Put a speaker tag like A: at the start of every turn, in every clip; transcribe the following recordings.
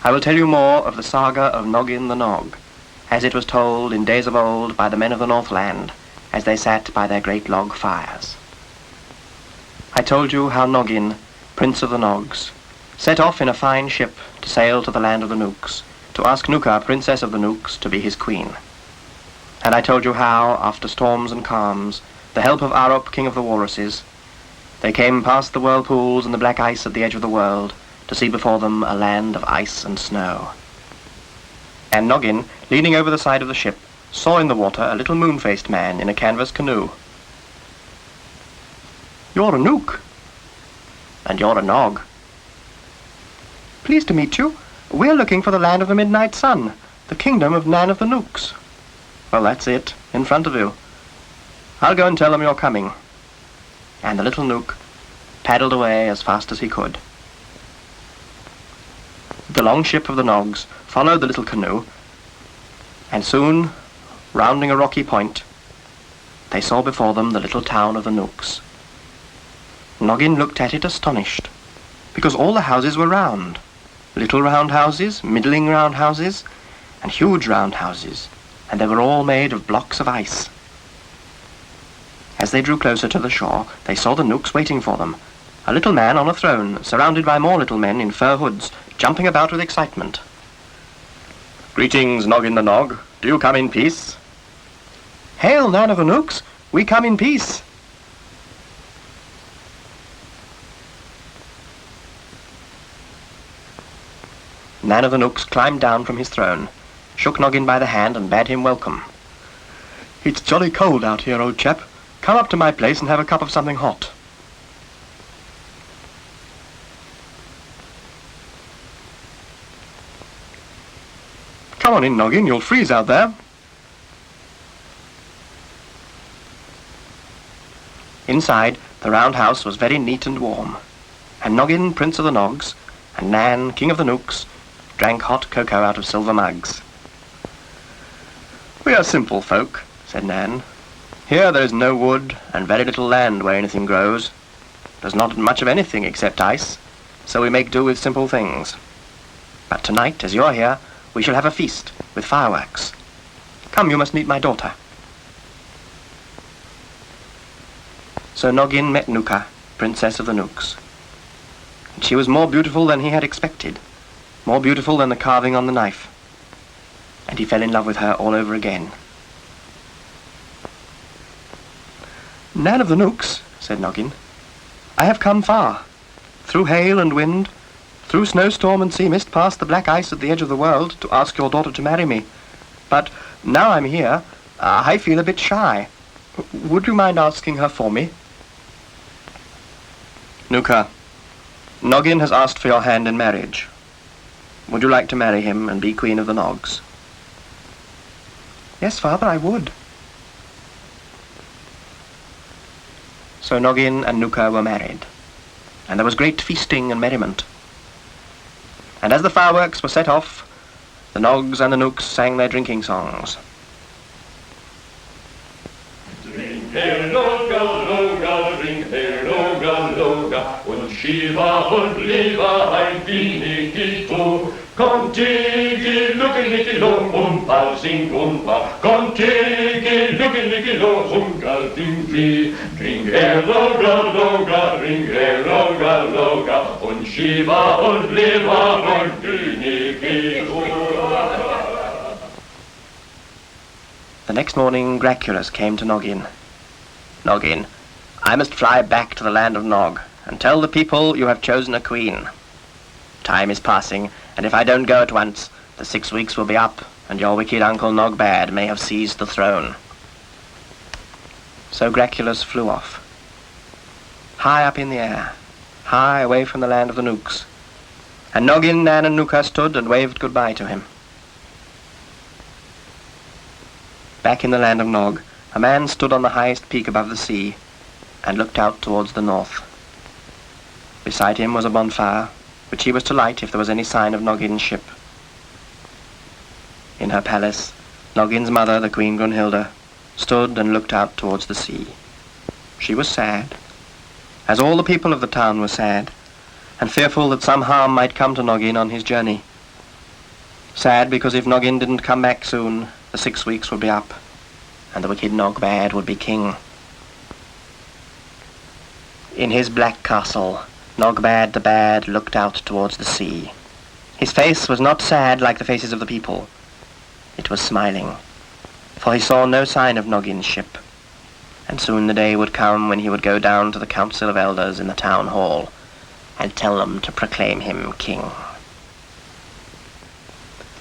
A: I will tell you more of the saga of Noggin the Nog, as it was told in days of old by the men of the Northland, as they sat by their great log fires. I told you how Noggin, Prince of the Nogs, set off in a fine ship to sail to the land of the Nooks, to ask Nooka, Princess of the Nooks, to be his queen. And I told you how, after storms and calms, the help of Arup, king of the walruses, they came past the whirlpools and the black ice at the edge of the world, to see before them a land of ice and snow. And Noggin, leaning over the side of the ship, saw in the water a little moon-faced man in a canvas canoe. "You're a Nook." "And you're a Nog." "Pleased to meet you. We're looking for the land of the midnight sun, the kingdom of Nan of the Nooks." "Well, that's it, in front of you. I'll go and tell them you're coming." And the little Nook paddled away as fast as he could. The long ship of the Nogs followed the little canoe, and soon, rounding a rocky point, they saw before them the little town of the Nooks. Noggin looked at it astonished, because all the houses were round. Little round houses, middling round houses, and huge round houses, and they were all made of blocks of ice. As they drew closer to the shore, they saw the Nooks waiting for them, a little man on a throne, surrounded by more little men in fur hoods, jumping about with excitement. "Greetings, Noggin the Nog. Do you come in peace?" "Hail, Nan of the Nooks. We come in peace." Nan of the Nooks climbed down from his throne, shook Noggin by the hand and bade him welcome. "It's jolly cold out here, old chap. Come up to my place and have a cup of something hot." "Come on in, Noggin, you'll freeze out there." Inside, the round house was very neat and warm, and Noggin, Prince of the Nogs, and Nan, King of the Nooks, drank hot cocoa out of silver mugs. "We are simple folk," said Nan. "Here there is no wood and very little land where anything grows. There's not much of anything except ice, so we make do with simple things. But tonight, as you're here, we shall have a feast with fireworks. Come, you must meet my daughter." So Noggin met Nooka, Princess of the Nooks. And she was more beautiful than he had expected, more beautiful than the carving on the knife. And he fell in love with her all over again. "Nan of the Nooks," said Noggin, "I have come far, through hail and wind, through snowstorm and sea mist, past the black ice at the edge of the world, to ask your daughter to marry me. But now I'm here, I feel a bit shy. Would you mind asking her for me?" "Nooka, Noggin has asked for your hand in marriage. Would you like to marry him and be Queen of the Nogs?" "Yes, Father, I would." So Noggin and Nooka were married, and there was great feasting and merriment. And as the fireworks were set off, the Nogs and the Nooks sang their drinking songs.
B: Drink her Noga, Noga, drink her Noga, Noga, und Shiva und Leva ein wenig die to. Kom tigi, looky, lo, umpa, sing, umpa. Kom tigi, looky, lo, ungal, ding, ding. Drink her Noga, Noga, drink her Noga, Noga, und Shiva und Leva ein wenig die to.
A: The next morning Graculus came to Noggin. "Noggin, I must fly back to the land of Nog and tell the people you have chosen a queen. Time is passing, and if I don't go at once, the 6 weeks will be up, and your wicked uncle Nogbad may have seized the throne." So Graculus flew off, high up in the air, high away from the land of the Nooks, and Noggin, Nan and Nooka stood and waved goodbye to him. Back in the land of Nog, a man stood on the highest peak above the sea and looked out towards the north. Beside him was a bonfire, which he was to light if there was any sign of Noggin's ship. In her palace, Noggin's mother, the Queen Brunhilde, stood and looked out towards the sea. She was sad, as all the people of the town were sad, and fearful that some harm might come to Noggin on his journey. Sad because if Noggin didn't come back soon, the 6 weeks would be up, and the wicked Nogbad would be king. In his black castle, Nogbad the Bad looked out towards the sea. His face was not sad like the faces of the people. It was smiling, for he saw no sign of Noggin's ship, and soon the day would come when he would go down to the council of elders in the town hall and tell them to proclaim him king.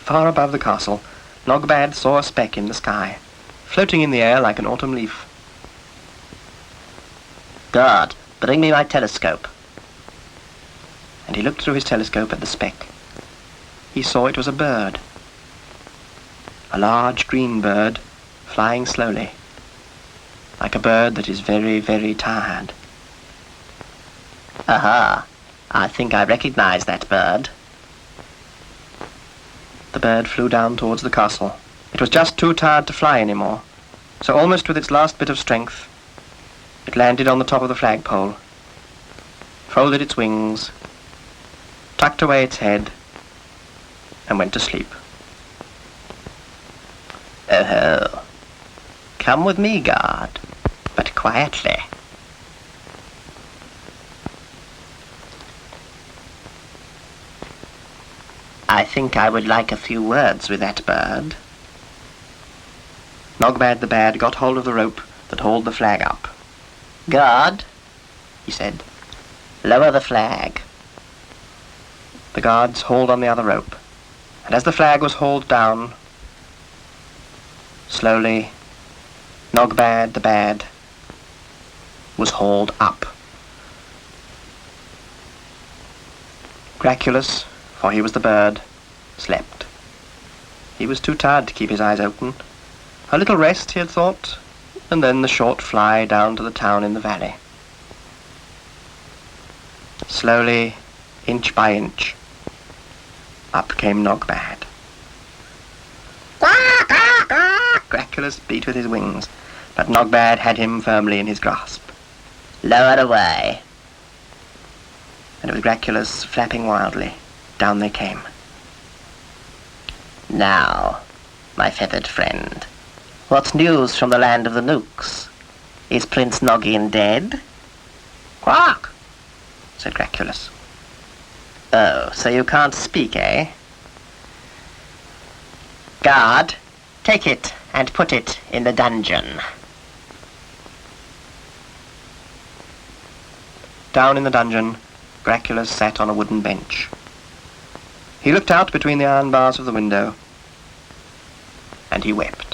A: Far above the castle, Nogbad saw a speck in the sky, floating in the air like an autumn leaf. "Guard, bring me my telescope." And he looked through his telescope at the speck. He saw it was a bird. A large green bird, flying slowly, like a bird that is very, very tired. "Aha! I think I recognize that bird." The bird flew down towards the castle. It was just too tired to fly anymore, so almost with its last bit of strength, it landed on the top of the flagpole, folded its wings, tucked away its head, and went to sleep. "Oh-ho! Come with me, guard, but quietly." "I think I would like a few words with that bird." Nogbad the Bad got hold of the rope that hauled the flag up. "Guard," he said, "lower the flag." The guards hauled on the other rope, and as the flag was hauled down, slowly, Nogbad the Bad was hauled up. Graculus, for he was the bird, slept. He was too tired to keep his eyes open. A little rest, he had thought, and then the short fly down to the town in the valley. Slowly, inch by inch, up came Nogbad. Graculus beat with his wings, but Nogbad had him firmly in his grasp. "Lower away." And with Graculus flapping wildly, down they came. "Now, my feathered friend, what news from the land of the Nooks? Is Prince Noggin dead?" "Quack!" said Graculus. "Oh, so you can't speak, eh? Guard, take it and put it in the dungeon." Down in the dungeon, Graculus sat on a wooden bench. He looked out between the iron bars of the window, and he wept.